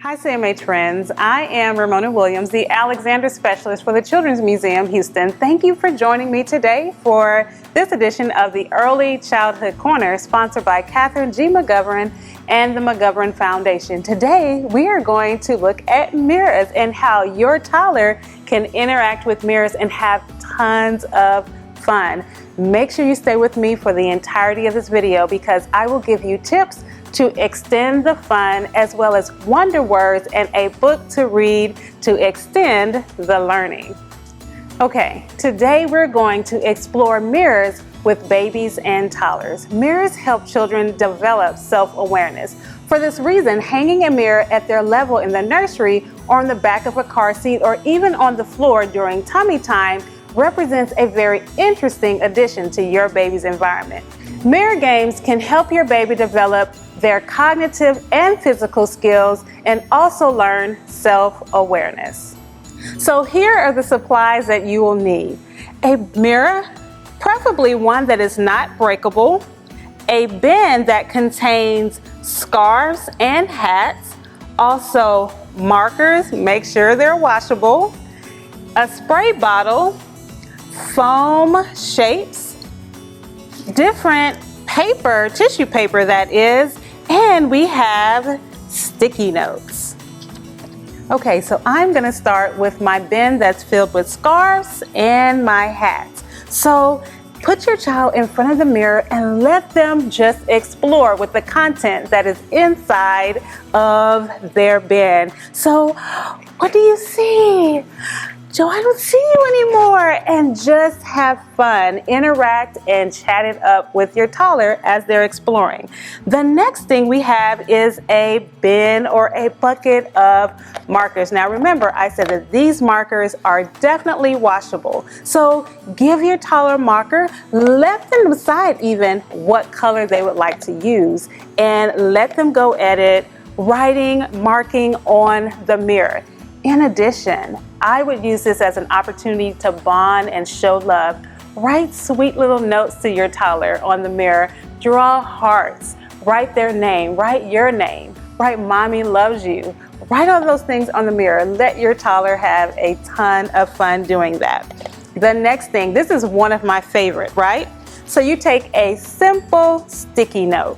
Hi CMH friends, I am Ramona Williams, the Alexander Specialist for the Children's Museum Houston. Thank you for joining me today for this edition of the Early Childhood Corner, sponsored by Catherine G. McGovern and the McGovern Foundation. Today we are going to look at mirrors and how your toddler can interact with mirrors and have tons of fun. Make sure you stay with me for the entirety of this video because I will give you tips to extend the fun, as well as wonder words and a book to read to extend the learning. Okay, today we're going to explore mirrors with babies and toddlers. Mirrors help children develop self-awareness. For this reason, hanging a mirror at their level in the nursery or on the back of a car seat or even on the floor during tummy time represents a very interesting addition to your baby's environment. Mirror games can help your baby develop their cognitive and physical skills and also learn self-awareness. So here are the supplies that you will need. A mirror, preferably one that is not breakable, a bin that contains scarves and hats, also markers, make sure they're washable, a spray bottle, foam shapes, different paper, tissue paper that is, and we have sticky notes. Okay, so I'm gonna start with my bin that's filled with scarves and my hats. So put your child in front of the mirror and let them just explore with the content that is inside of their bin. So what do you see? Joe, I don't see you anymore. And just have fun, interact and chat it up with your toddler as they're exploring. The next thing we have is a bin or a bucket of markers. Now remember, I said that these markers are definitely washable. So give your toddler a marker, let them decide even what color they would like to use, and let them go at it, writing, marking on the mirror. In addition, I would use this as an opportunity to bond and show love. Write sweet little notes to your toddler on the mirror. Draw hearts. Write their name. Write your name. Write mommy loves you. Write all those things on the mirror. Let your toddler have a ton of fun doing that. The next thing, this is one of my favorite, right? So you take a simple sticky note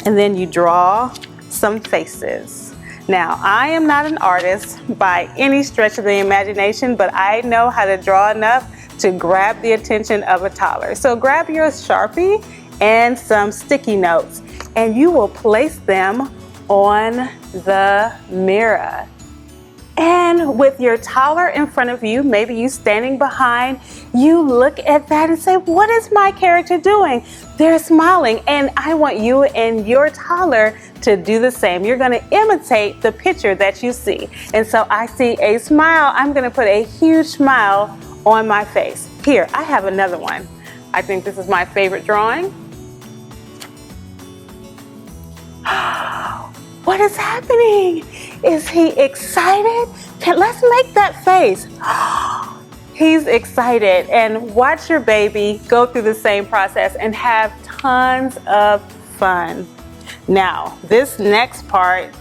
and then you draw some faces. Now, I am not an artist by any stretch of the imagination, but I know how to draw enough to grab the attention of a toddler. So grab your Sharpie and some sticky notes, and you will place them on the mirror. And with your toddler in front of you, maybe you standing behind, you look at that and say, what is my character doing? They're smiling, and I want you and your toddler to do the same. You're gonna imitate the picture that you see. And so I see a smile, I'm gonna put a huge smile on my face. Here, I have another one. I think this is my favorite drawing. What is happening? Is he excited? Let's make that face. He's excited. And watch your baby go through the same process and have tons of fun. Now, this next part,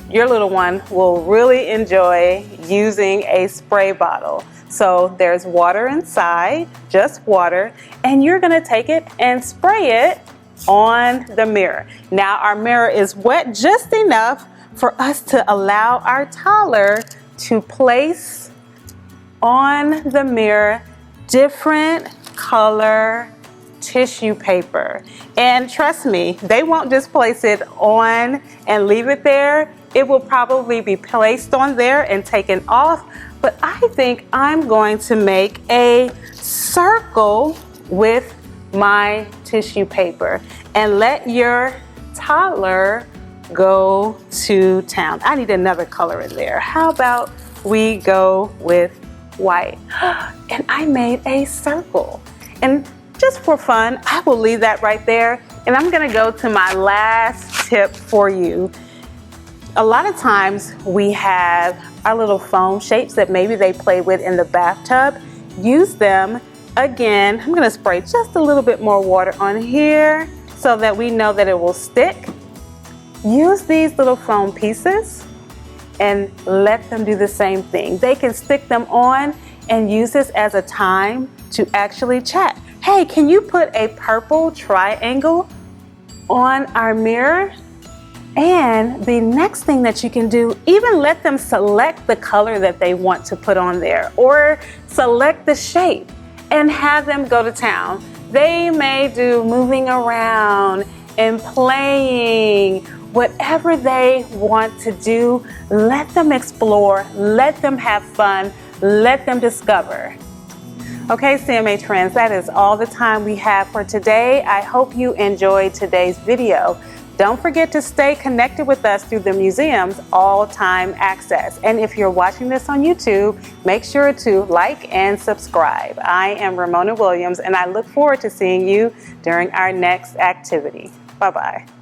your little one will really enjoy using a spray bottle. So there's water inside, just water, and you're gonna take it and spray it on the mirror. Now our mirror is wet just enough for us to allow our toddler to place on the mirror different color tissue paper. And trust me, they won't just place it on and leave it there. It will probably be placed on there and taken off. But I think I'm going to make a circle with my tissue paper and let your toddler go to town. I need another color in there. How about we go with white? And I made a circle. And just for fun, I will leave that right there. And I'm gonna go to my last tip for you. A lot of times we have our little foam shapes that maybe they play with in the bathtub. Use them. Again, I'm gonna spray just a little bit more water on here so that we know that it will stick. use these little foam pieces and let them do the same thing. They can stick them on and use this as a time to actually chat. Hey, can you put a purple triangle on our mirror? And the next thing that you can do, even let them select the color that they want to put on there, or select the shape and have them go to town. They may do moving around and playing, whatever they want to do. Let them explore, let them have fun, let them discover. Okay, CMA friends, that is all the time we have for today. I hope you enjoyed today's video. Don't forget to stay connected with us through the museum's all-time access. And if you're watching this on YouTube, make sure to like and subscribe. I am Ramona Williams, and I look forward to seeing you during our next activity. Bye-bye.